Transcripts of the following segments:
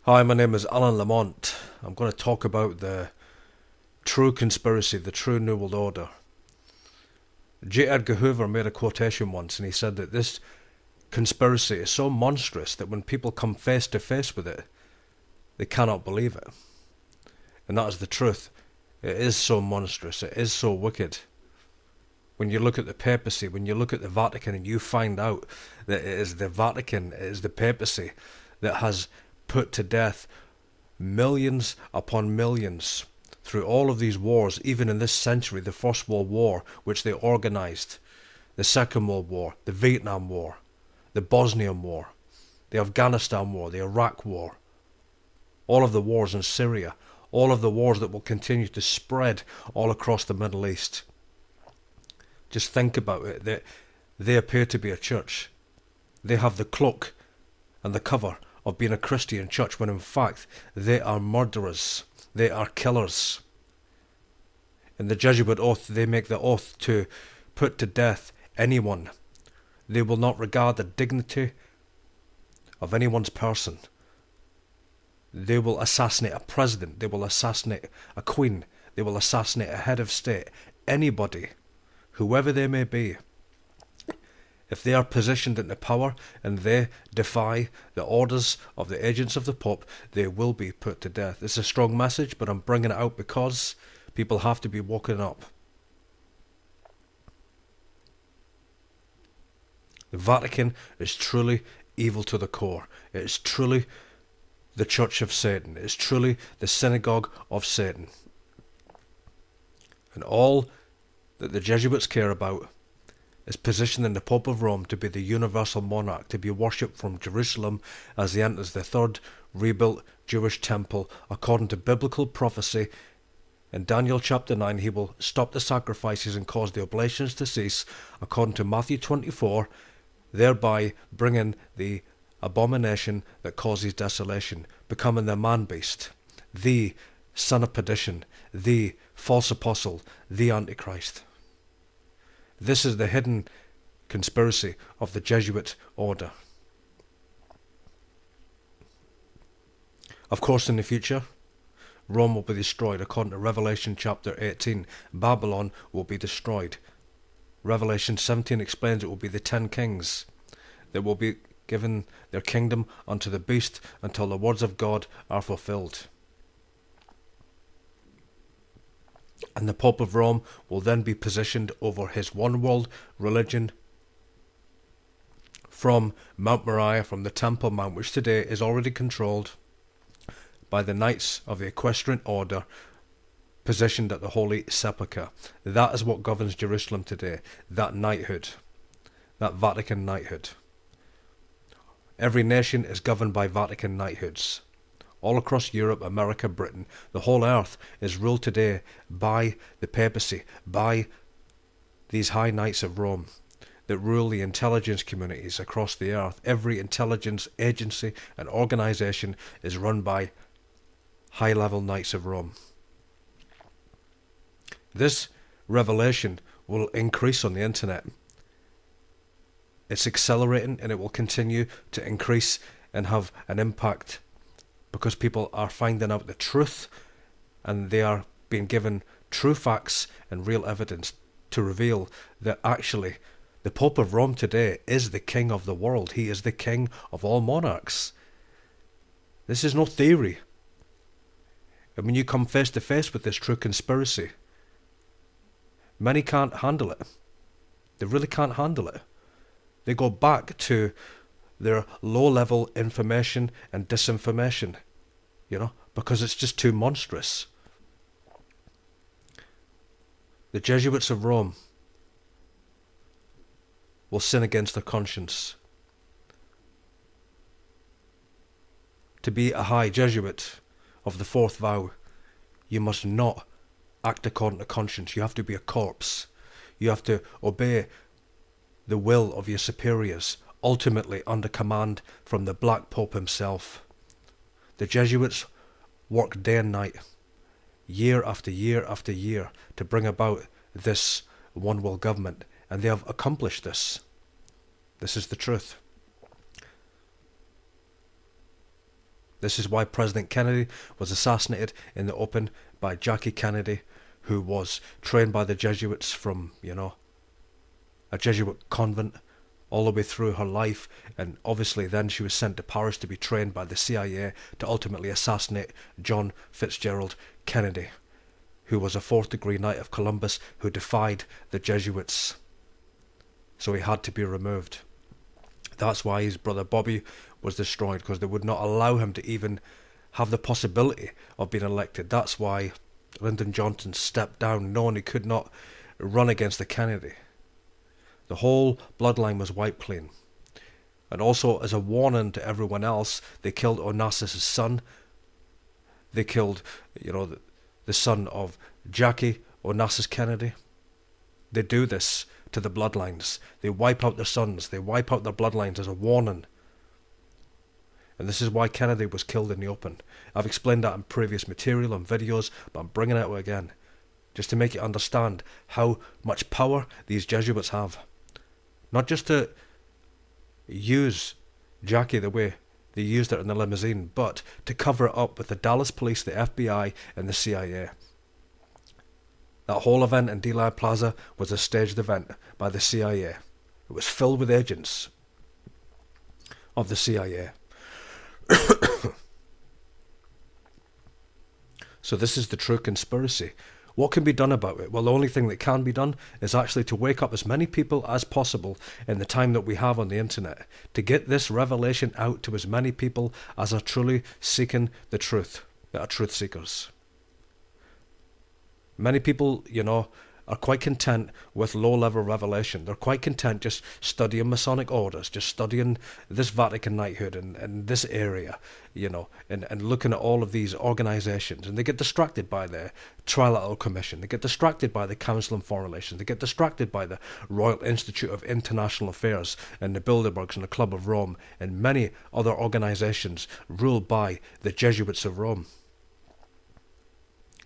Hi, my name is Alan Lamont. I'm going to talk about the true conspiracy, the true New World Order. J. Edgar Hoover made a quotation once, and he said that this conspiracy is so monstrous that when people come face to face with it, they cannot believe it. And that is the truth. It is so monstrous, it is so wicked. When you look at the papacy, when you look at the Vatican, and you find out that it is the Vatican, it is the papacy that has put to death millions upon millions through all of these wars, even in this century, the First World War, which they organised, the Second World War, the Vietnam War, the Bosnian War, the Afghanistan War, the Iraq War, all of the wars in Syria, all of the wars that will continue to spread all across the Middle East. Just think about it. They appear to be a church. They have the cloak and the cover of being a Christian church, when in fact they are murderers, they are killers. In the Jesuit oath, they make the oath to put to death anyone. They will not regard the dignity of anyone's person. They will assassinate a president, they will assassinate a queen, they will assassinate a head of state, anybody, whoever they may be. If they are positioned into power and they defy the orders of the agents of the Pope, they will be put to death. It's a strong message, but I'm bringing it out because people have to be woken up. The Vatican is truly evil to the core. It is truly the Church of Satan. It is truly the synagogue of Satan. And all that the Jesuits care about is positioning the Pope of Rome to be the universal monarch, to be worshipped from Jerusalem as he enters the third rebuilt Jewish temple. According to biblical prophecy, in Daniel chapter 9, he will stop the sacrifices and cause the oblations to cease, according to Matthew 24, thereby bringing the abomination that causes desolation, becoming the man-beast, the son of perdition, the false apostle, the Antichrist. This is the hidden conspiracy of the Jesuit order. Of course, in the future, Rome will be destroyed. According to Revelation chapter 18, Babylon will be destroyed. Revelation 17 explains it will be the 10 kings that will be given their kingdom unto the beast until the words of God are fulfilled. And the Pope of Rome will then be positioned over his one world religion from Mount Moriah, from the Temple Mount, which today is already controlled by the Knights of the Equestrian Order, positioned at the Holy Sepulchre. That is what governs Jerusalem today, that knighthood, that Vatican knighthood. Every nation is governed by Vatican knighthoods. All across Europe, America, Britain, the whole earth is ruled today by the papacy, by these high knights of Rome that rule the intelligence communities across the earth. Every intelligence agency and organisation is run by high-level knights of Rome. This revelation will increase on the internet. It's accelerating, and it will continue to increase and have an impact, because people are finding out the truth and they are being given true facts and real evidence to reveal that actually the Pope of Rome today is the king of the world. He is the king of all monarchs. This is no theory. And when you come face to face with this true conspiracy, many can't handle it. They really can't handle it. They go back to their low-level information and disinformation, because it's just too monstrous. The Jesuits of Rome will sin against their conscience. To be a high Jesuit of the fourth vow, you must not act according to conscience. You have to be a corpse. You have to obey the will of your superiors, ultimately under command from the Black Pope himself. The Jesuits work day and night, year after year after year, to bring about this one world government, and they have accomplished this. This is the truth. This is why President Kennedy was assassinated in the open by Jackie Kennedy, who was trained by the Jesuits from, a Jesuit convent all the way through her life, and obviously then she was sent to Paris to be trained by the CIA to ultimately assassinate John Fitzgerald Kennedy, who was a fourth-degree Knight of Columbus who defied the Jesuits. So he had to be removed. That's why his brother Bobby was destroyed, because they would not allow him to even have the possibility of being elected. That's why Lyndon Johnson stepped down, knowing he could not run against the Kennedy. The whole bloodline was wiped clean. And also, as a warning to everyone else, they killed Onassis' son. They killed, the son of Jackie Onassis Kennedy. They do this to the bloodlines. They wipe out their sons. They wipe out their bloodlines as a warning. And this is why Kennedy was killed in the open. I've explained that in previous material and videos, but I'm bringing it out again, just to make you understand how much power these Jesuits have. Not just to use Jackie the way they used her in the limousine, but to cover it up with the Dallas police, the FBI, and the CIA. That whole event in Dealey Plaza was a staged event by the CIA. It was filled with agents of the CIA. So this is the true conspiracy. What can be done about it? Well, the only thing that can be done is actually to wake up as many people as possible in the time that we have on the internet, to get this revelation out to as many people as are truly seeking the truth, that are truth seekers. Many people, are quite content with low-level revelation. They're quite content just studying Masonic orders, just studying this Vatican knighthood and this area, and looking at all of these organizations. And they get distracted by the Trilateral Commission. They get distracted by the Council on Foreign Relations. They get distracted by the Royal Institute of International Affairs and the Bilderbergs and the Club of Rome and many other organizations ruled by the Jesuits of Rome.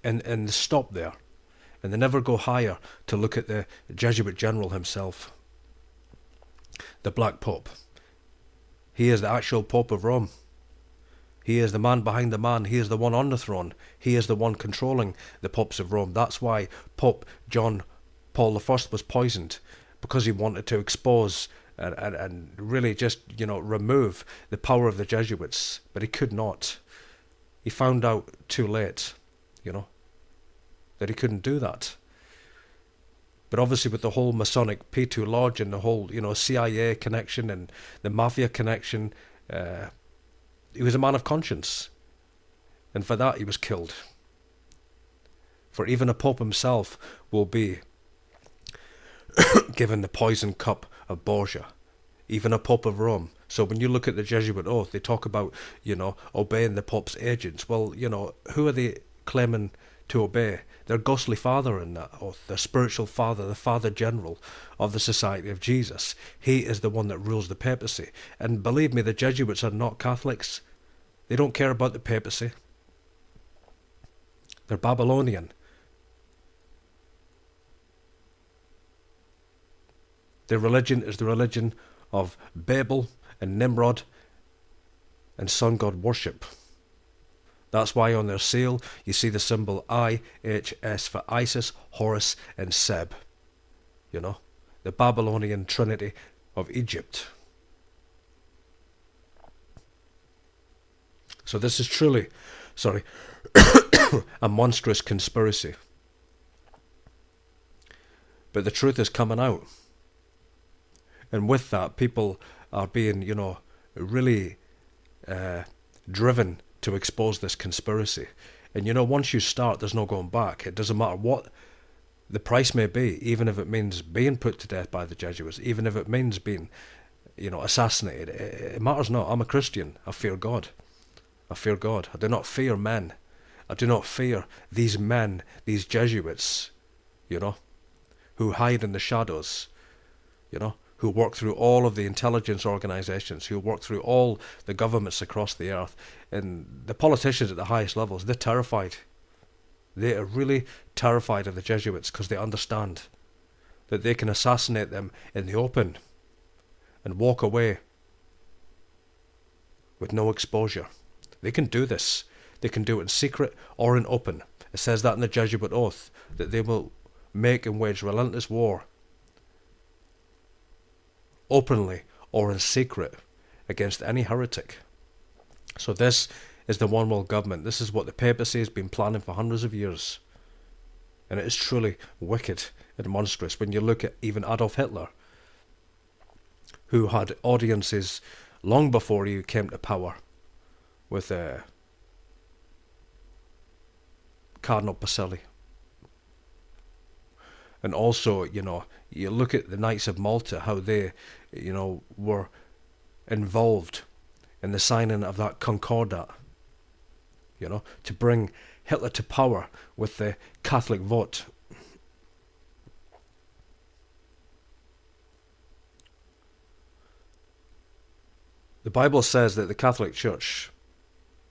And they stop there. And they never go higher to look at the Jesuit general himself, the Black Pope. He is the actual Pope of Rome. He is the man behind the man. He is the one on the throne. He is the one controlling the popes of Rome. That's why Pope John Paul I was poisoned, because he wanted to expose and really just, remove the power of the Jesuits. But he could not. He found out too late, that he couldn't do that. But obviously with the whole Masonic P2 Lodge and the whole, CIA connection and the Mafia connection, he was a man of conscience. And for that he was killed. For even a Pope himself will be given the poison cup of Borgia. Even a Pope of Rome. So when you look at the Jesuit oath, they talk about, obeying the Pope's agents. Well, who are they claiming to obey? Their ghostly father in that oath, their spiritual father, the Father General of the Society of Jesus. He is the one that rules the papacy. And believe me, the Jesuits are not Catholics. They don't care about the papacy. They're Babylonian. Their religion is the religion of Babel and Nimrod and sun god worship. That's why on their seal you see the symbol IHS for Isis, Horus and Seb. The Babylonian Trinity of Egypt. So this is truly, a monstrous conspiracy. But the truth is coming out. And with that, people are being, really driven to expose this conspiracy. And once you start, there's no going back. It doesn't matter what the price may be, even if it means being put to death by the Jesuits, even if it means being, assassinated. It matters not. I'm a Christian. I fear God. I fear God. I do not fear men. I do not fear these men, these Jesuits, who hide in the shadows, who work through all of the intelligence organizations, who work through all the governments across the earth. And the politicians at the highest levels, they're terrified. They are really terrified of the Jesuits because they understand that they can assassinate them in the open and walk away with no exposure. They can do this. They can do it in secret or in open. It says that in the Jesuit oath, that they will make and wage relentless war, openly or in secret, against any heretic. So this is the one world government. This is what the papacy has been planning for hundreds of years. And it is truly wicked and monstrous when you look at even Adolf Hitler, who had audiences long before he came to power with Cardinal Pacelli. And also, you look at the Knights of Malta, how they, were involved in the signing of that Concordat, to bring Hitler to power with the Catholic vote. The Bible says that the Catholic Church,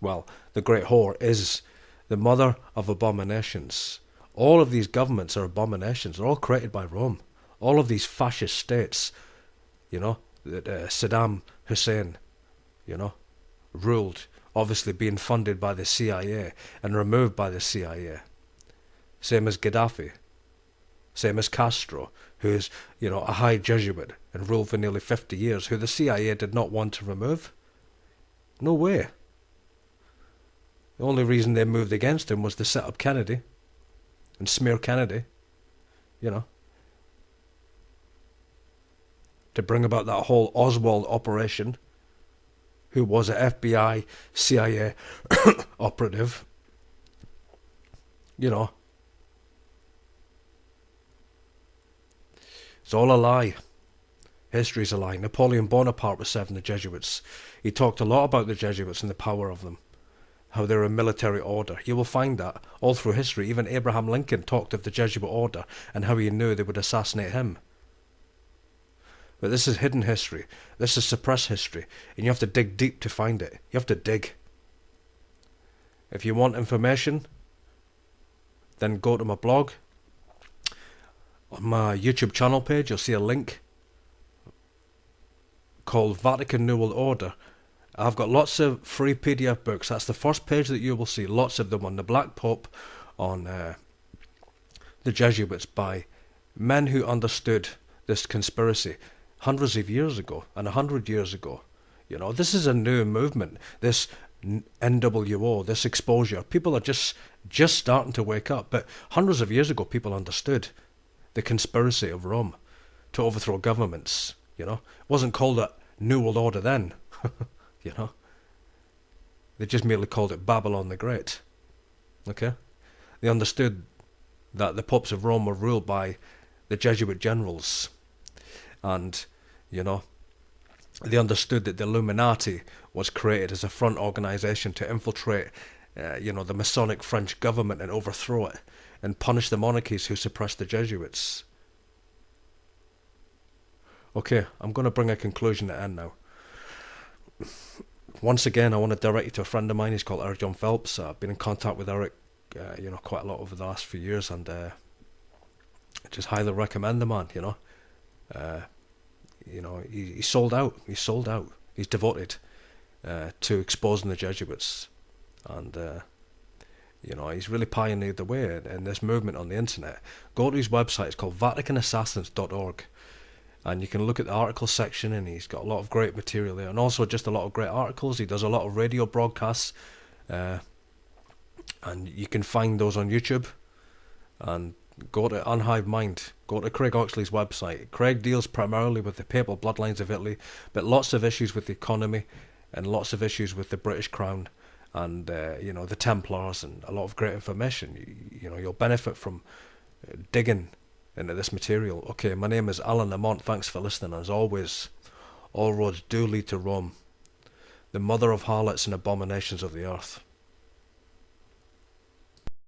well, the Great Whore, is the mother of abominations. All of these governments are abominations. They're all created by Rome. All of these fascist states, that Saddam Hussein, ruled, obviously being funded by the CIA and removed by the CIA. Same as Gaddafi. Same as Castro, who's, a high Jesuit and ruled for nearly 50 years, who the CIA did not want to remove. No way. The only reason they moved against him was to set up Kennedy and smear Kennedy, to bring about that whole Oswald operation, who was an FBI, CIA operative, It's all a lie. History's a lie. Napoleon Bonaparte was serving the Jesuits. He talked a lot about the Jesuits and the power of them, how they're a military order. You will find that all through history. Even Abraham Lincoln talked of the Jesuit order and how he knew they would assassinate him. But this is hidden history. This is suppressed history. And you have to dig deep to find it. You have to dig. If you want information, then go to my blog. On my YouTube channel page, you'll see a link called Vatican New World Order. I've got lots of free PDF books. That's the first page that you will see. Lots of them on the Black Pope, on the Jesuits, by men who understood this conspiracy hundreds of years ago and 100 years ago. This is a new movement. This NWO, this exposure. People are just starting to wake up. But hundreds of years ago, people understood the conspiracy of Rome to overthrow governments. It wasn't called a New World Order then. They just merely called it Babylon the Great. Okay? They understood that the popes of Rome were ruled by the Jesuit generals. And, they understood that the Illuminati was created as a front organisation to infiltrate, the Masonic French government and overthrow it and punish the monarchies who suppressed the Jesuits. Okay, I'm going to bring a conclusion to end now. Once again, I want to direct you to a friend of mine. He's called Eric Jon Phelps. I've been in contact with Eric, quite a lot over the last few years, and I just highly recommend the man. He's sold out. He's sold out. He's devoted to exposing the Jesuits, and he's really pioneered the way in this movement on the internet. Go to his website. It's called VaticanAssassins.org. And you can look at the article section, and he's got a lot of great material there, and also just a lot of great articles. He does a lot of radio broadcasts, and you can find those on YouTube. And go to Unhive Mind. Go to Craig Oxley's website. Craig deals primarily with the papal bloodlines of Italy, but lots of issues with the economy, and lots of issues with the British Crown, and the Templars, and a lot of great information. You'll benefit from digging into this material. Okay, my name is Alan Lamont. Thanks for listening. As always, all roads do lead to Rome, the mother of harlots and abominations of the earth.